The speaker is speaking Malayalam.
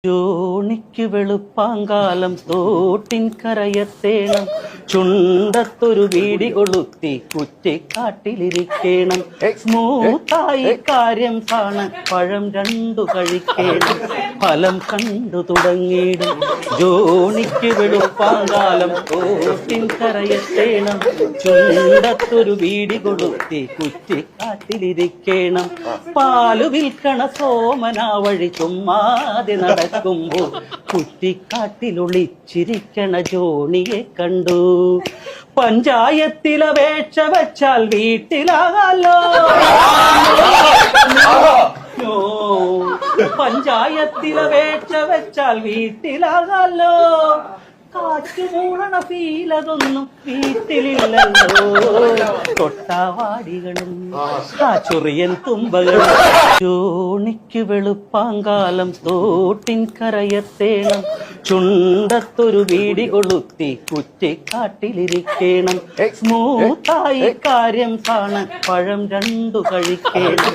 ജോണിക്ക് വെളുപ്പാങ്കാലം തോട്ടിൻ കരയത്തേണം, ചുണ്ടത്തൊരു വീടി കൊളുത്തി കുറ്റിക്കാട്ടിലിരിക്കണം. സ്മൂത്തായി കാര്യം കാണാൻ പഴം രണ്ടു കഴിക്കണം, ഫലം കണ്ടു തുടങ്ങിയിടും. ജോണിക്ക് വെളുപ്പാങ്കാലം തോട്ടിൻ കരയത്തേണം, ചുണ്ടത്തൊരു വീടി കൊളുത്തി കുറ്റിക്കാട്ടിലിരിക്കണം. പാലു വിൽക്കണ സോമനാ വഴി ചുമ്മാതെ നടക്കുമ്പോൾ കുറ്റിക്കാട്ടിലൊളിച്ചിരിക്കണ ജോണിയെ കണ്ടു. പഞ്ചായത്തിലപേക്ഷ വെച്ചാൽ വീട്ടിലാകാലോ, പഞ്ചായത്തിലപേക്ഷ വെച്ചാൽ വീട്ടിലാകാലോ. കാറ്റു മൂളണ ഫീലതൊന്നും വീട്ടിലില്ലല്ലോ, തൊട്ടാവാടികളും ആ ചൊറിയൻ തുമ്പകളും. ജോണിക്ക് വെളുപ്പാങ്കാലം തോട്ടിൻ കരയത്തേണം, ചുണ്ടത്തൊരു വീടി കൊളുത്തി കുറ്റിക്കാട്ടിലിരിക്കണം. സ്മൂത്തായി കാര്യം കാണാൻ പഴം രണ്ടു കഴിക്കണം.